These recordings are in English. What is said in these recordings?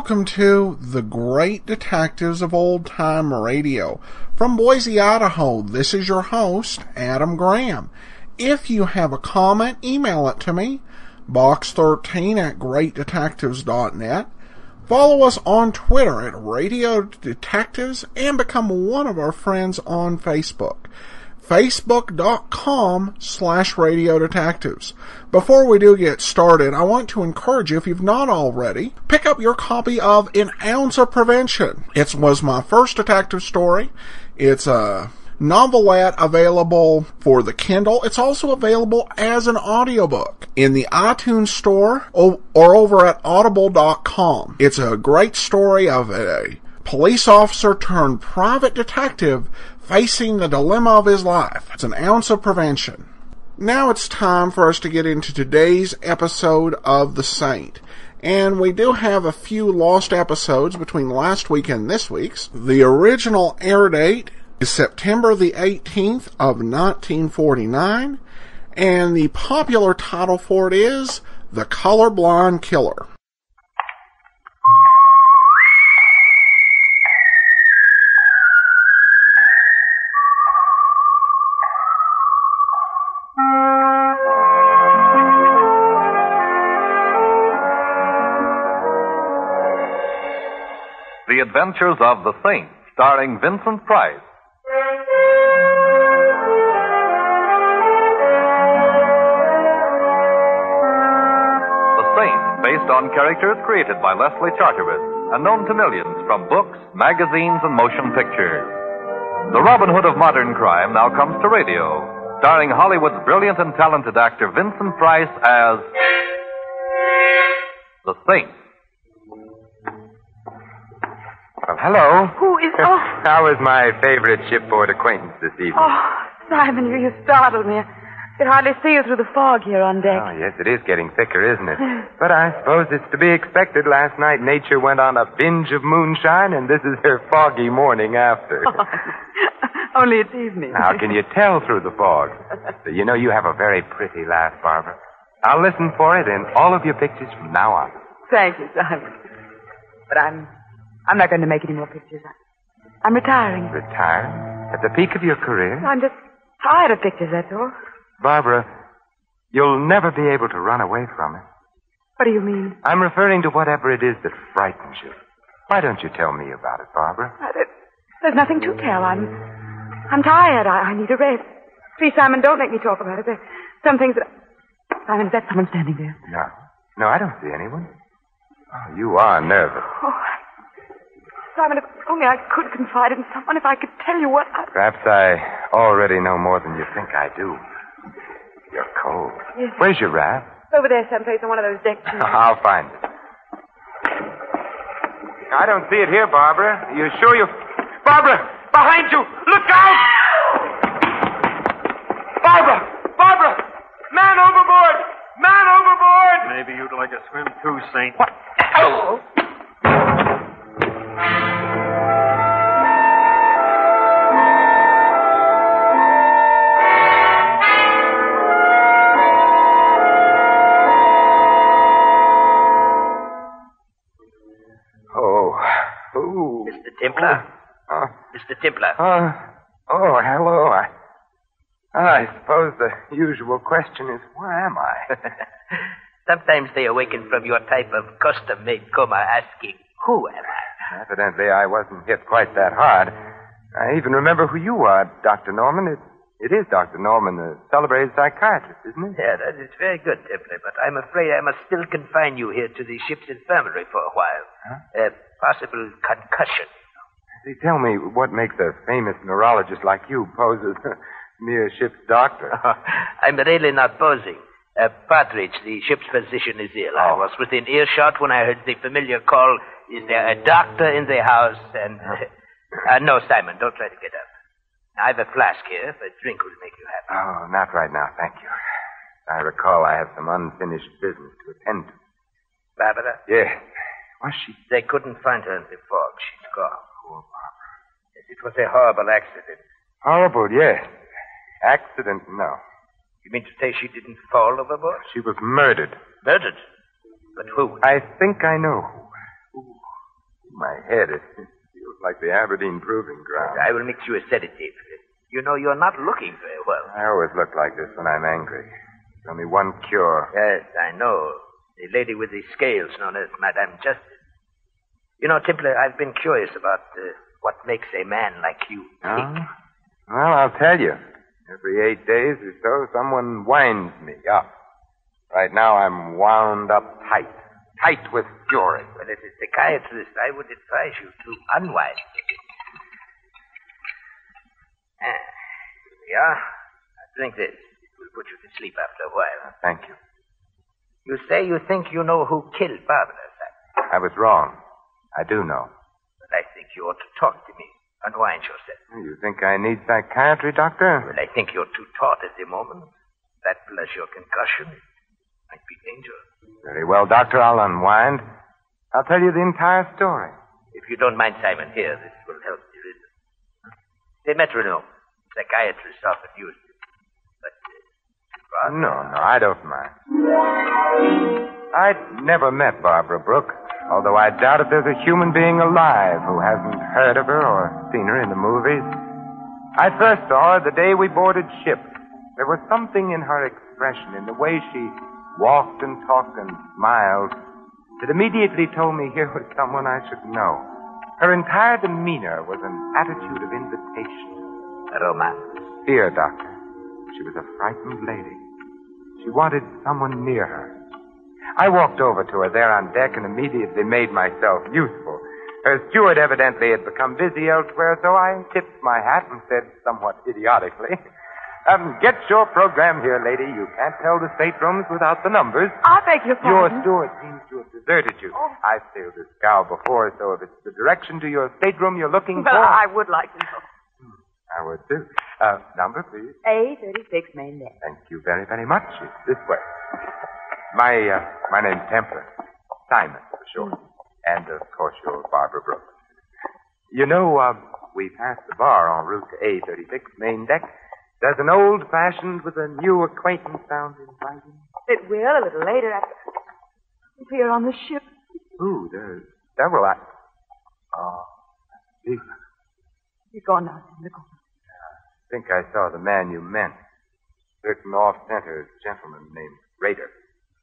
welcome to The Great Detectives of Old Time Radio. From Boise, Idaho, this is your host, Adam Graham. If you have a comment, email it to me, box13@greatdetectives.net. Follow us on Twitter at Radio Detectives and become one of our friends on Facebook. Facebook.com/Radio Detectives. Before we do get started, I want to encourage you, if you've not already, pick up your copy of An Ounce of Prevention. It was my first detective story. It's a novelette available for the Kindle. It's also available as an audiobook in the iTunes store or over at audible.com. It's a great story of a police officer turned private detective facing the dilemma of his life. It's An Ounce of Prevention. Now it's time for us to get into today's episode of The Saint. And we do have a few lost episodes between last week and this week's. The original air date is September the 18th of 1949, and the popular title for it is The Colorblind Killer. The Adventures of the Saint, starring Vincent Price. Based on characters created by Leslie Charteris and known to millions from books, magazines, and motion pictures. The Robin Hood of modern crime now comes to radio, starring Hollywood's brilliant and talented actor Vincent Price as the Saint. Oh, hello. Who is... How is my favorite shipboard acquaintance this evening? Oh, Simon, you startled me. I could hardly see you through the fog here on deck. Oh, yes, it is getting thicker, isn't it? But I suppose it's to be expected. Last night, nature went on a binge of moonshine, and this is her foggy morning after. Only it's evening. How can you tell through the fog? You know, you have a very pretty laugh, Barbara. I'll listen for it in all of your pictures from now on. Thank you, Simon. But I'm not going to make any more pictures. I'm retiring. Retire? At the peak of your career? I'm just tired of pictures, that's all. Barbara, you'll never be able to run away from it. What do you mean? I'm referring to whatever it is that frightens you. Why don't you tell me about it, Barbara? There's nothing to tell. I'm tired. I need a rest. Please, Simon, don't make me talk about it. There's some things that... Simon, is that someone standing there? No, I don't see anyone. Oh, you are nervous. Oh, Simon, if only I could confide in someone, if I could tell you what I... Perhaps I already know more than you think I do. You're cold. Yes. Where's your wrap? Over there someplace on one of those deck chairs. I'll find it. I don't see it here, Barbara. Are you sure you... Barbara! Behind you! Look out! Barbara! Barbara! Man overboard! Man overboard! Maybe you'd like a swim too, Saint. What? Oh! Mr. Templar? Mr. Templar? Hello. I suppose the usual question is, where am I? Sometimes they awaken from your type of custom-made coma asking, who am I? Evidently, I wasn't hit quite that hard. I even remember who you are, Dr. Norman. It is Dr. Norman, the celebrated psychiatrist, isn't it? Yeah, that is very good, Templar, but I'm afraid I must still confine you here to the ship's infirmary for a while. Huh? Possible concussion. See, tell me, what makes a famous neurologist like you pose as a mere ship's doctor? I'm really not posing. Partridge, the ship's physician, is ill. I was within earshot when I heard the familiar call, is there a doctor in the house? And, no, Simon, don't try to get up. I have a flask here. If a drink will make you happy. Oh, not right now, thank you. I recall I have some unfinished business to attend to. Barbara? Yes. Was she? They couldn't find her in the fog. She's gone. Poor Barbara. Yes, it was a horrible accident. Horrible, yes. Accident, no. You mean to say she didn't fall overboard? She was murdered. Murdered? But who? I think I know who. My head, it feels like the Aberdeen Proving Ground. I will mix you a sedative. You know, you're not looking very well. I always look like this when I'm angry. There's only one cure. Yes, I know. The lady with the scales known as Madame Justice. You know, Templar, I've been curious about what makes a man like you tick. Well, I'll tell you. Every 8 days or so, someone winds me up. Right now, I'm wound up tight. Tight with fury. Well, as a psychiatrist, I would advise you to unwind. Here we are. Now, drink this. It will put you to sleep after a while. Thank you. You say you think you know who killed Barbara, sir. I was wrong. I do know. But I think you ought to talk to me. Unwind yourself. You think I need psychiatry, Doctor? Well, I think you're too taut at the moment. That plus your concussion might be dangerous. Very well, Doctor. I'll unwind. I'll tell you the entire story. If you don't mind, Simon, here, this will help the rhythm. The metronome. Psychiatrists often use it. But, No, I don't mind. I'd never met Barbara Brooke, although I doubt if there's a human being alive who hasn't heard of her or seen her in the movies. I first saw her the day we boarded ship. There was something in her expression, in the way she walked and talked and smiled, that immediately told me here was someone I should know. Her entire demeanor was an attitude of invitation. a romance. Fear, Doctor. She was a frightened lady. She wanted someone near her. I walked over to her there on deck and immediately made myself useful. Her steward evidently had become busy elsewhere, so I tipped my hat and said somewhat idiotically, get your program here, lady. You can't tell the staterooms without the numbers. I beg your Your pardon. steward seems to have deserted you. Oh. I've sailed this scow before, so if it's the direction to your stateroom you're looking Well, for... I would like to know. I would, too. Number, please. A36 main deck. Thank you very, very much. It's this way. My name's Templar. Simon, for short. And, of course, you're Barbara Brooks. You know, we passed the bar en route to A36 main deck. Does an old-fashioned with a new acquaintance sound inviting? It will a little later after we're on the ship. Ooh, there's several. Oh, I see. You're gone now, Tim. I think I saw the man you meant. Certain off-center gentleman named Rader.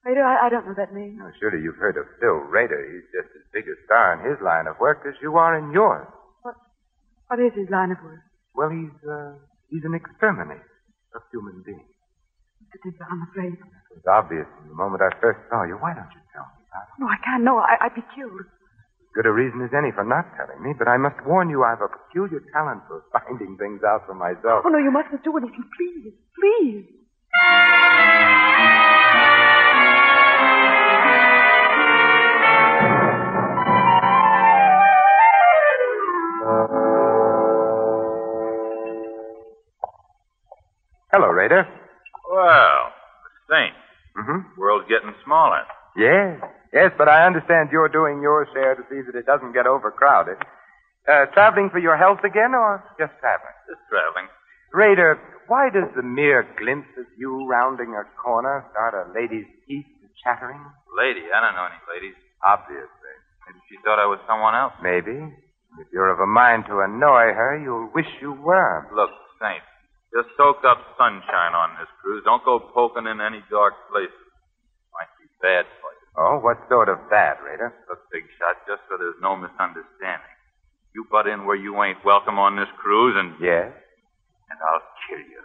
Raider, I don't know that name. Oh, surely you've heard of Phil Rader. He's just as big a star in his line of work as you are in yours. What is his line of work? Well, he's an exterminator of human beings. Mr. Timber, I'm afraid. It was obvious from the moment I first saw you. Why don't you tell me about it? No, I can't. No, I'd be killed. Good a reason as any for not telling me, but I must warn you I've a peculiar talent for finding things out for myself. Oh, no, you mustn't do anything. Please. Please. Hello, Rader. Well, the Saint. Mm-hmm. World's getting smaller. Yes, but I understand you're doing your share to see that it doesn't get overcrowded. Traveling for your health again, or just traveling? Just traveling. Rader, why does the mere glimpse of you rounding a corner start a lady's teeth chattering? Lady, I don't know any ladies. Obviously. Maybe she thought I was someone else. Maybe. If you're of a mind to annoy her, you'll wish you were. Look, Saint, just soak up sunshine on this cruise. Don't go poking in any dark places. Might be bad for you. Oh, what sort of bad, Rader? Look, big shot, just so there's no misunderstanding. You butt in where you ain't welcome on this cruise, and Yes? and I'll kill you.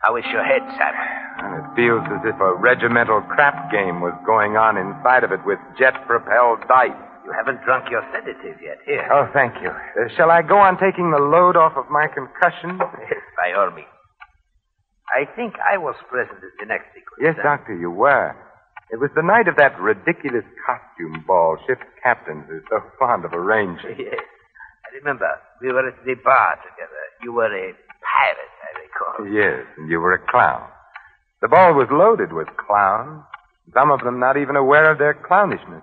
How is your head, Simon? And it feels as if a regimental crap game was going on inside of it with jet-propelled dice. You haven't drunk your sedative yet. Here. Oh, thank you. Shall I go on taking the load off of my concussion? Yes, by all means. I think I was present at the next sequence. Yes, Doctor, you were. It was the night of that ridiculous costume ball ship's captains are so fond of arranging. Yes. I remember. We were at the bar together. You were a pirate, I recall. Yes, and you were a clown. The ball was loaded with clowns, some of them not even aware of their clownishness.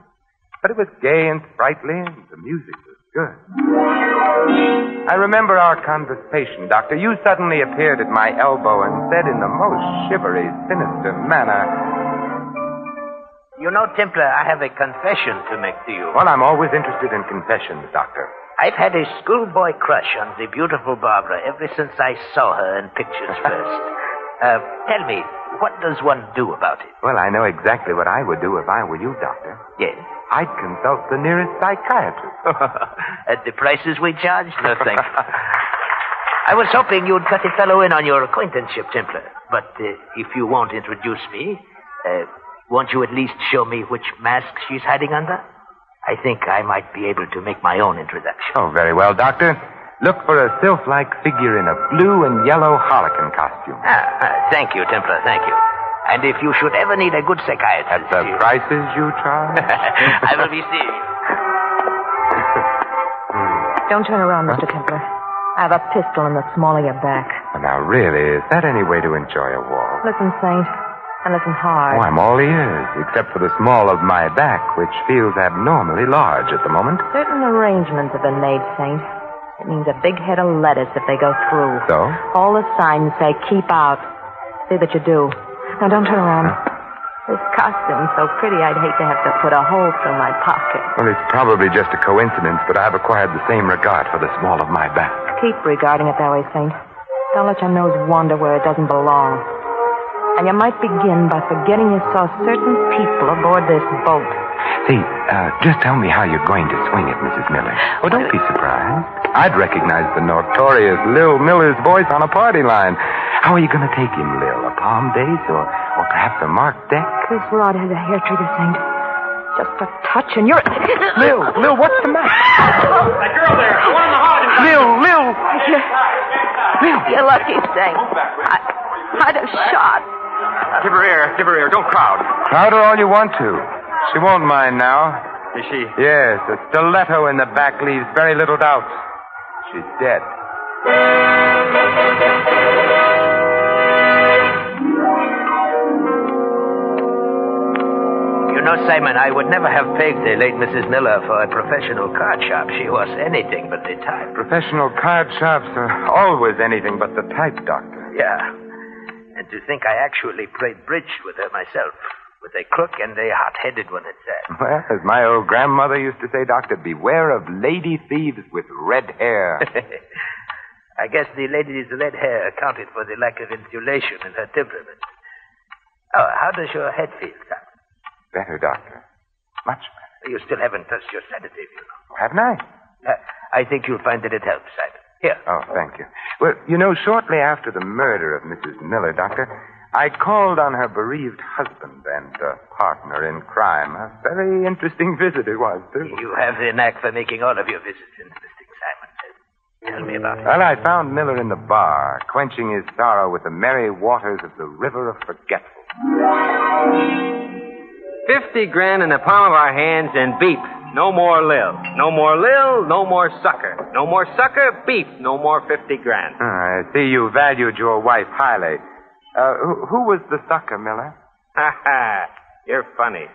But it was gay and sprightly, and the music was Good. I remember our conversation, Doctor. You suddenly appeared at my elbow and said in the most shivery, sinister manner... You know, Templar, I have a confession to make to you. Well, I'm always interested in confessions, Doctor. I've had a schoolboy crush on the beautiful Barbara ever since I saw her in pictures first. Tell me, what does one do about it? Well, I know exactly what I would do if I were you, Doctor. Yes? I'd consult the nearest psychiatrist. At the prices we charge? No, thanks. I was hoping you'd cut a fellow in on your acquaintanceship, Templar. But if you won't introduce me, won't you at least show me which mask she's hiding under? I think I might be able to make my own introduction. Oh, very well, Doctor. Look for a sylph-like figure in a blue and yellow harlequin costume. Thank you, Templar, thank you. And if you should ever need a good psychiatrist... At the prices you charge? I will be seeing you. Don't turn around, Mr. Templar. I have a pistol in the small of your back. Well, now, really, is that any way to enjoy a walk? Listen, Saint, and listen hard. Oh, I'm all ears, except for the small of my back, which feels abnormally large at the moment. Certain arrangements have been made, Saint. It means a big head of lettuce if they go through. So? All the signs say, keep out. See that you do. Now, don't turn around. This costume's so pretty, I'd hate to have to put a hole through my pocket. Well, it's probably just a coincidence, but I've acquired the same regard for the small of my back. Keep regarding it that way, Saint. Don't let your nose wander where it doesn't belong. And you might begin by forgetting you saw certain people aboard this boat. See, just tell me how you're going to swing it, Mrs. Miller. Oh, don't be surprised. I'd recognize the notorious Lil Miller's voice on a party line. How are you going to take him, Lil? A palm dace or perhaps a marked deck? This rod has a hair trigger, Saint. Just a touch and you're... Lil, what's the matter? That girl there, the one in the hall. Lil! You're lucky, Saint. I'd have shot. Give her ear. Don't crowd. Crowd her all you want to. She won't mind now. Is she? Yes, a stiletto in the back leaves very little doubt. She's dead. You know, Simon, I would never have pegged the late Mrs. Miller for a professional card sharp. She was anything but the type. Professional card sharps are always anything but the type, Doctor. Yeah. And to think I actually played bridge with her myself. With a crook and a hot-headed one at that. Well, as my old grandmother used to say, Doctor, beware of lady thieves with red hair. I guess the lady's red hair accounted for the lack of insulation in her temperament. Oh, how does your head feel, Simon? Better, Doctor. Much better. You still haven't touched your sedative, you know. Haven't I? I think you'll find that it helps, Simon. Here. Oh, thank you. Well, you know, shortly after the murder of Mrs. Miller, Doctor, I called on her bereaved husband and partner in crime. A very interesting visit it was, too. You have the knack for making all of your visits interesting, Simon. Tell me about it. Well, I found Miller in the bar, quenching his sorrow with the merry waters of the River of Forgetful. 50 grand in the palm of our hands and beep. No more Lil. No more Lil, no more sucker. No more sucker, beep. No more 50 grand. I see you valued your wife highly. Who was the sucker, Miller? Ha ha. You're funny.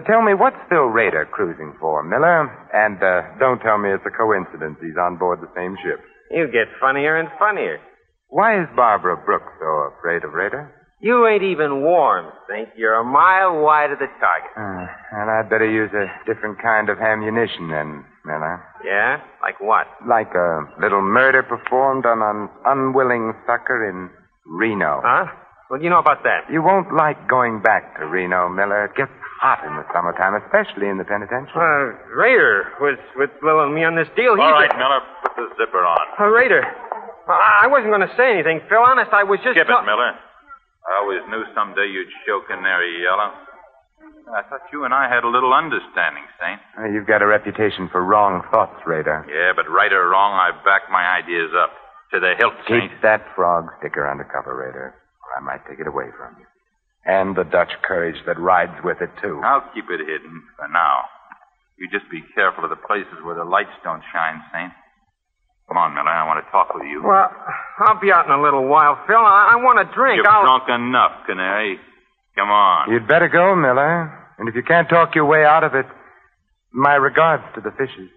Tell me, what's Phil Rader cruising for, Miller? And don't tell me it's a coincidence he's on board the same ship. You get funnier and funnier. Why is Barbara Brooks so afraid of Rader? You ain't even warm, Saint. You're a mile wide of the target. And I'd better use a different kind of ammunition then, Miller. Yeah? Like what? Like a little murder performed on an unwilling sucker in Reno. Huh? What do you know about that? You won't like going back to Reno, Miller. It gets hot in the summertime, especially in the penitentiary. Raider was with Lil and me on this deal. All right, Miller, put the zipper on. Raider. I wasn't going to say anything, Phil. Honest, I was just... Skip it, Miller. I always knew someday you'd choke in there, Yellow. I thought you and I had a little understanding, Saint. You've got a reputation for wrong thoughts, Rader. Yeah, but right or wrong, I back my ideas up. To the hilt, Saint. Keep that frog sticker under cover, Rader, or I might take it away from you. And the Dutch courage that rides with it, too. I'll keep it hidden for now. You just be careful of the places where the lights don't shine, Saint. Come on, Miller. I want to talk with you. Well, I'll be out in a little while, Phil. I want a drink. You've drunk enough, Canary. Come on. You'd better go, Miller. And if you can't talk your way out of it, my regards to the fishes.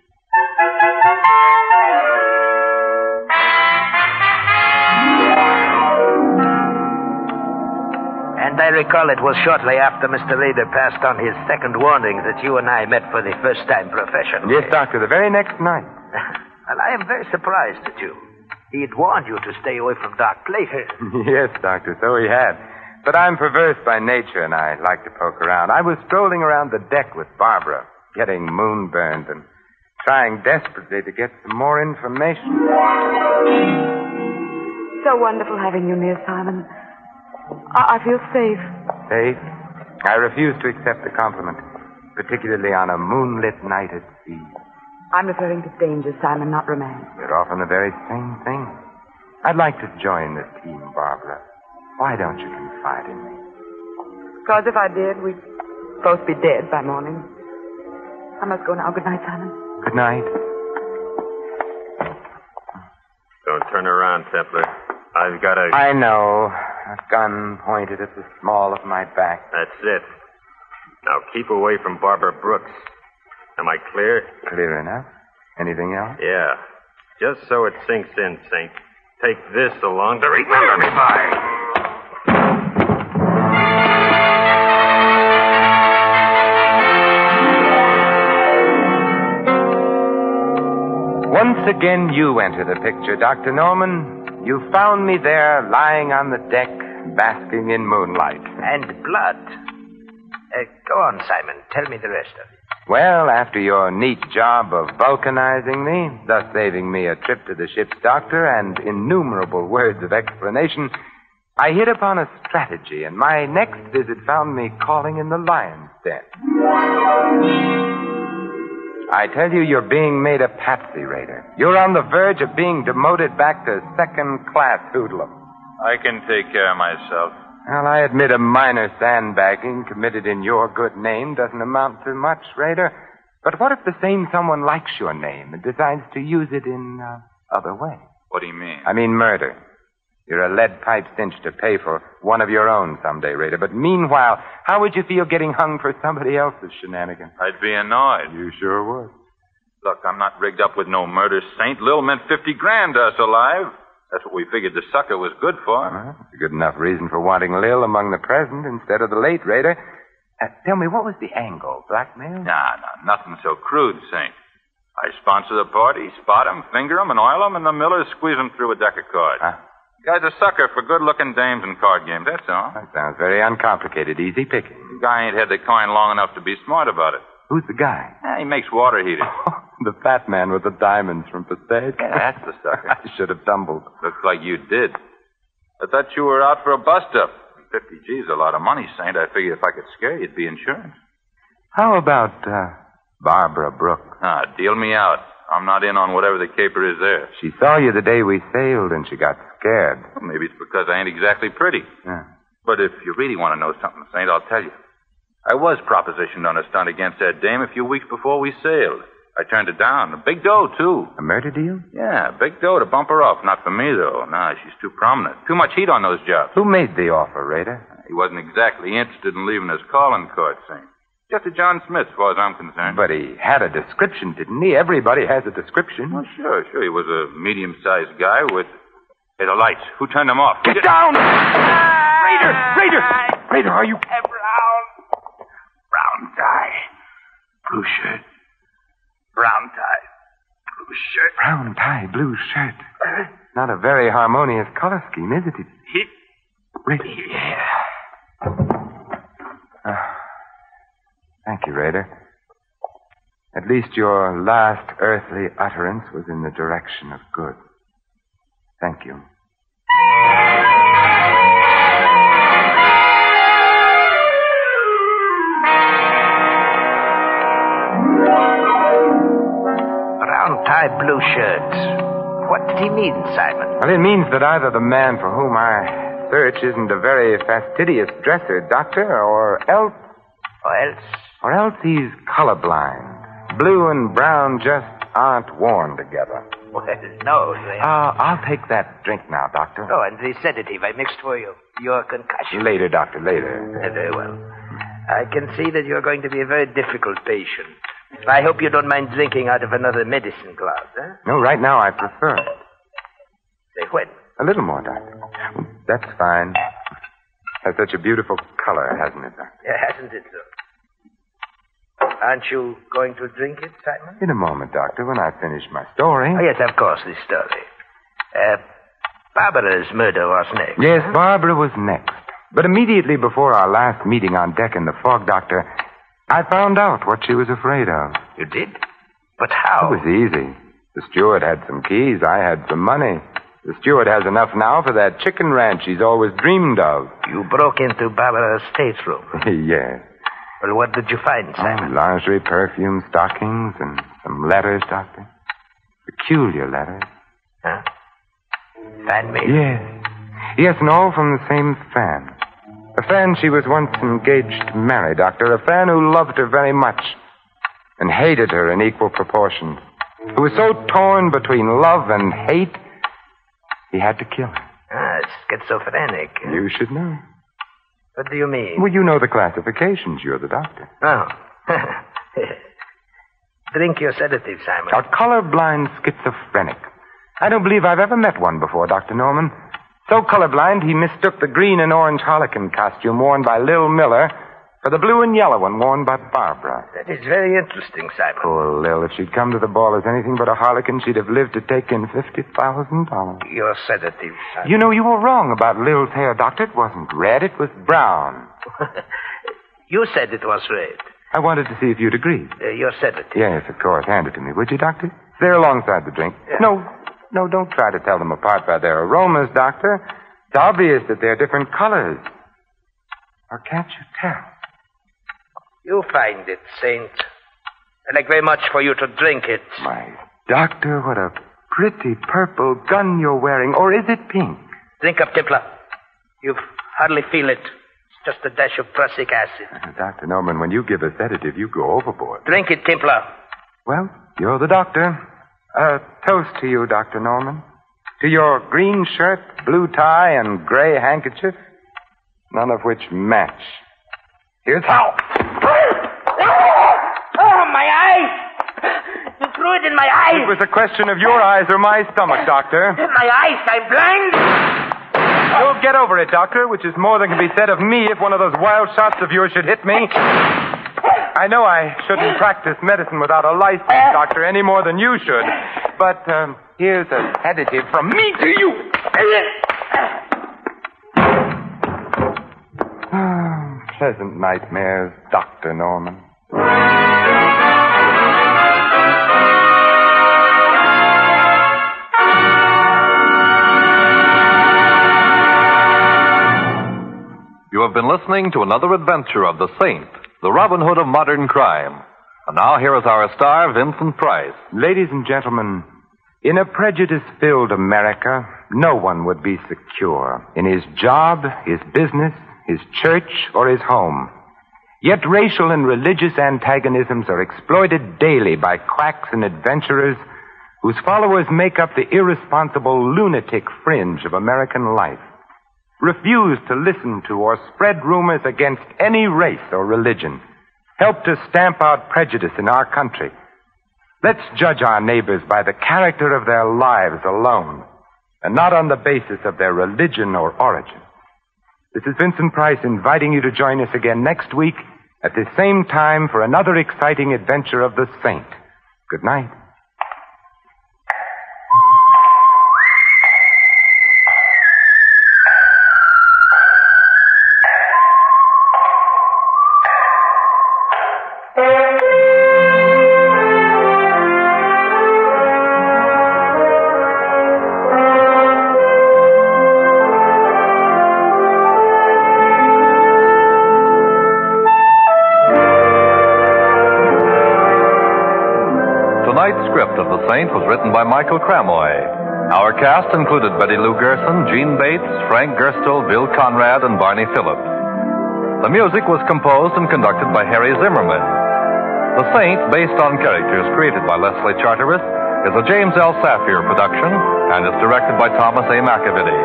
And I recall it was shortly after Mr. Rader passed on his second warning that you and I met for the first time professionally. Yes, Doctor, the very next night. Well, I am very surprised at you. He had warned you to stay away from dark places. Yes, Doctor, so he had. But I'm perverse by nature, and I like to poke around. I was strolling around the deck with Barbara, getting moonburned and trying desperately to get some more information. So wonderful having you near, Simon. I feel safe. Safe? I refuse to accept the compliment, particularly on a moonlit night at sea. I'm referring to danger, Simon, not romance. We're often the very same thing. I'd like to join the team, Barbara. Why don't you confide in me? Because if I did, we'd both be dead by morning. I must go now. Good night, Simon. Good night. Don't turn around, Templar. I've got a... I know. A gun pointed at the small of my back. That's it. Now keep away from Barbara Brooks. Am I clear? Clear enough. Anything else? Yeah. Just so it sinks in, Saint. Take this along to remember me by. Once again, you enter the picture, Dr. Norman. You found me there, lying on the deck, basking in moonlight. And blood. Go on, Simon. Tell me the rest of it. Well, after your neat job of vulcanizing me, thus saving me a trip to the ship's doctor and innumerable words of explanation, I hit upon a strategy, and my next visit found me calling in the lion's den. I tell you, you're being made a patsy, Raider. You're on the verge of being demoted back to second-class hoodlum. I can take care of myself. Well, I admit a minor sandbagging committed in your good name doesn't amount to much, Raider. But what if the same someone likes your name and decides to use it in other ways? What do you mean? I mean murder. You're a lead pipe cinch to pay for one of your own someday, Raider. But meanwhile, how would you feel getting hung for somebody else's shenanigans? I'd be annoyed. You sure would. Look, I'm not rigged up with no murder, Saint. Lil meant 50 grand to us alive. That's what we figured the sucker was good for. Well, it's a good enough reason for wanting Lil among the present instead of the late, Raider. Tell me, what was the angle? Blackmail? Nah, nothing so crude, Saint. I sponsor the party, spot 'em, finger 'em, and oil 'em, and the Millers squeeze 'em through a deck of cards. Huh? Guy's a sucker for good-looking dames and card games, that's all. That sounds very uncomplicated, easy picking. The guy ain't had the coin long enough to be smart about it. Who's the guy? He makes water heaters. The fat man with the diamonds from Passaic. Yeah, that's the sucker. I should have tumbled. Looks like you did. I thought you were out for a bust-up. 50 G's a lot of money, Saint. I figured if I could scare you, it'd be insurance. How about Barbara Brooks? Deal me out. I'm not in on whatever the caper is there. She saw you the day we sailed, and she got scared. Well, maybe it's because I ain't exactly pretty. Yeah. But if you really want to know something, Saint, I'll tell you. I was propositioned on a stunt against that dame a few weeks before we sailed. I turned it down. A big dough, too. A murder deal? Yeah, big dough to bump her off. Not for me, though. Nah, she's too prominent. Too much heat on those jobs. Who made the offer, Raider? He wasn't exactly interested in leaving his calling card, Saint. Just a John Smith, as far as I'm concerned. But he had a description, didn't he? Everybody has a description. Well, sure. He was a medium-sized guy with... Hey, the lights. Who turned them off? Get down! Raider, are you... Brown tie. Blue shirt. Brown tie. Blue shirt. Brown tie, blue shirt. Not a very harmonious color scheme, is it? Raider. Yeah. Thank you, Raider. At least your last earthly utterance was in the direction of good. Thank you. Brown tie, blue shirt. What did he mean, Simon? Well, it means that either the man for whom I search isn't a very fastidious dresser, Doctor, or else he's colorblind. Blue and brown just aren't worn together. Well, no. I'll take that drink now, Doctor. Oh, and the sedative I mixed for you. Your concussion. Later, Doctor, later. Very well. I can see that you're going to be a very difficult patient. I hope you don't mind drinking out of another medicine glass, huh? No, right now I prefer it. Say when? A little more, Doctor. That's fine. Has such a beautiful color, hasn't it, Doctor? Yeah, hasn't it, though? Aren't you going to drink it, Simon? In a moment, Doctor, when I finish my story. Oh, yes, of course, this story. Barbara's murder was next. Yes, Barbara was next. But immediately before our last meeting on deck in the fog, Doctor, I found out what she was afraid of. You did? But how? It was easy. The steward had some keys. I had some money. The steward has enough now for that chicken ranch he's always dreamed of. You broke into Barbara's stateroom. Yes. Well, what did you find, Simon? Lingerie, perfume, stockings, and some letters, Doctor. Peculiar letters. Huh? Fan-made? Yes. Yes, and all from the same fan. A fan she was once engaged to marry, Doctor. A fan who loved her very much and hated her in equal proportions. Who was so torn between love and hate, he had to kill her. Ah, schizophrenic. You should know. What do you mean? Well, you know the classifications. You're the doctor. Oh. Drink your sedative, Simon. A colorblind schizophrenic. I don't believe I've ever met one before, Dr. Norman. So colorblind, he mistook the green and orange harlequin costume worn by Lil Miller for the blue and yellow one worn by Barbara. That is very interesting, Simon. Poor Lil. If she'd come to the ball as anything but a harlequin, she'd have lived to take in $50,000. Your sedative, Simon. You know, you were wrong about Lil's hair, Doctor. It wasn't red. It was brown. You said it was red. I wanted to see if you'd agree. Your sedative. Yes, of course. Hand it to me, would you, Doctor? It's there alongside the drink. Yeah. No, don't try to tell them apart by their aromas, Doctor. It's obvious that they're different colors. Or can't you tell? You find it, Saint. I'd like very much for you to drink it. My Doctor, what a pretty purple gun you're wearing. Or is it pink? Drink up, Templar. You hardly feel it. It's just a dash of prussic acid. Dr. Norman, when you give a sedative, you go overboard. Drink it, Templar. Well, you're the doctor. A toast to you, Dr. Norman. To your green shirt, blue tie, and gray handkerchief, none of which match. Here's how. Oh, my eyes! You threw it in my eyes! It was a question of your eyes or my stomach, Doctor. My eyes, I'm blind! You'll get over it, Doctor, which is more than can be said of me if one of those wild shots of yours should hit me. I know I shouldn't practice medicine without a license, Doctor, any more than you should. But here's a sedative from me to you. Pleasant nightmares, Dr. Norman. You have been listening to another adventure of the Saint, the Robin Hood of modern crime. And now here is our star, Vincent Price. Ladies and gentlemen, in a prejudice-filled America, no one would be secure in his job, his business, his church, or his home. Yet racial and religious antagonisms are exploited daily by quacks and adventurers whose followers make up the irresponsible lunatic fringe of American life. Refuse to listen to or spread rumors against any race or religion. Help to stamp out prejudice in our country. Let's judge our neighbors by the character of their lives alone, and not on the basis of their religion or origin. This is Vincent Price inviting you to join us again next week at the same time for another exciting adventure of the Saint. Good night. Tonight's script of The Saint was written by Michael Cramoy. Our cast included Betty Lou Gerson, Gene Bates, Frank Gerstel, Bill Conrad, and Barney Phillips. The music was composed and conducted by Harry Zimmerman. The Saint, based on characters created by Leslie Charteris, is a James L. Safier production and is directed by Thomas A. McAvity.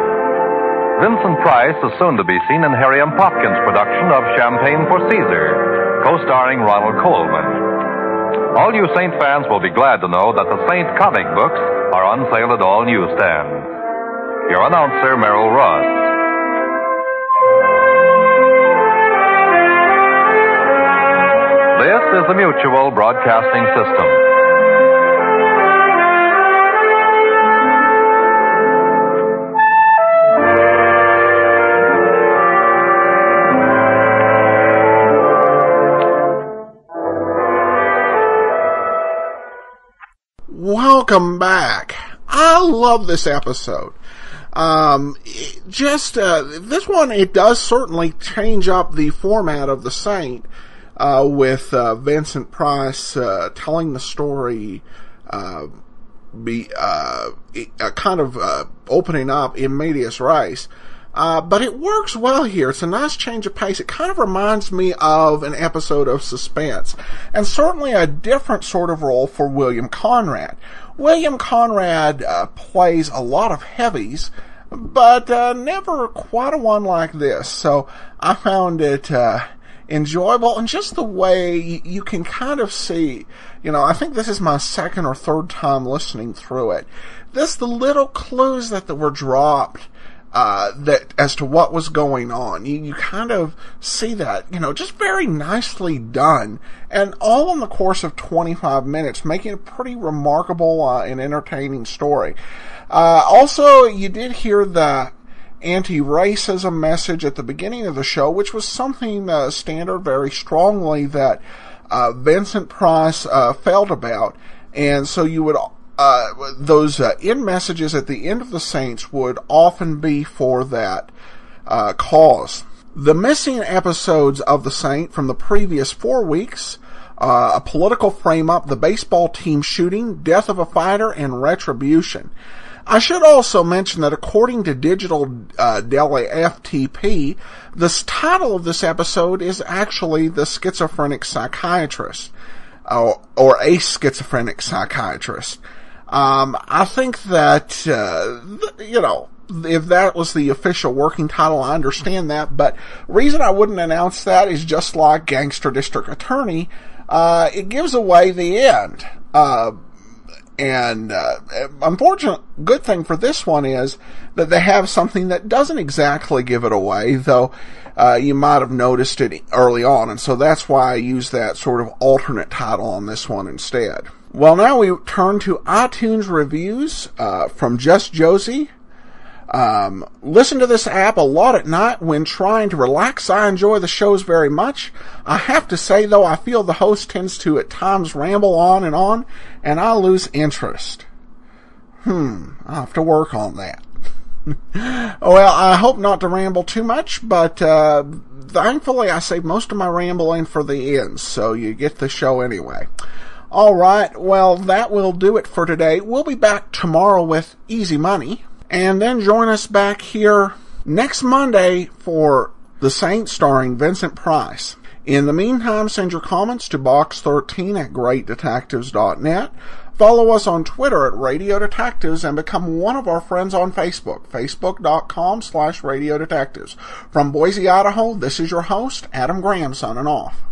Vincent Price is soon to be seen in Harry M. Popkins' production of Champagne for Caesar, co-starring Ronald Colman. All you Saint fans will be glad to know that the Saint comic books are on sale at all newsstands. Your announcer, Merrill Ross. This is the Mutual Broadcasting System. Welcome back. I love this episode. This one, it does certainly change up the format of The Saint, with Vincent Price telling the story, opening up in medias res. But it works well here. It's a nice change of pace. It kind of reminds me of an episode of Suspense, and certainly a different sort of role for William Conrad. William Conrad plays a lot of heavies, but never quite a one like this. So I found it enjoyable, and just the way you can kind of see, I think this is my second or third time listening through it. The little clues that were dropped, that as to what was going on. You kind of see that, just very nicely done, and all in the course of 25 minutes, making a pretty remarkable and entertaining story. Also, you did hear the anti-racism message at the beginning of the show, which was something Standard very strongly that Vincent Price felt about, and so you would those end messages at the end of The Saints would often be for that cause. The missing episodes of The Saint from the previous 4 weeks, a political frame-up, the baseball team shooting, death of a fighter, and retribution. I should also mention that according to Digital Daily FTP, the title of this episode is actually The Schizophrenic Psychiatrist, or A Schizophrenic Psychiatrist. I think that, if that was the official working title, I understand that, but the reason I wouldn't announce that is just like Gangster District Attorney, it gives away the end. Unfortunate good thing for this one is that they have something that doesn't exactly give it away, though you might have noticed it early on, and so that's why I use that sort of alternate title on this one instead. Well, now we turn to iTunes reviews from Just Josie. Listen to this app a lot at night when trying to relax. I enjoy the shows very much. I have to say, though, I feel the host tends to at times ramble on, and I lose interest. I'll have to work on that. Well, I hope not to ramble too much, but thankfully I save most of my rambling for the end, so you get the show anyway. All right, well, that will do it for today. We'll be back tomorrow with Easy Money, and then join us back here next Monday for The Saint starring Vincent Price. In the meantime, send your comments to box13@greatdetectives.net. Follow us on Twitter at Radio Detectives and become one of our friends on Facebook, facebook.com/Radio Detectives. From Boise, Idaho, this is your host, Adam Graham, signing off.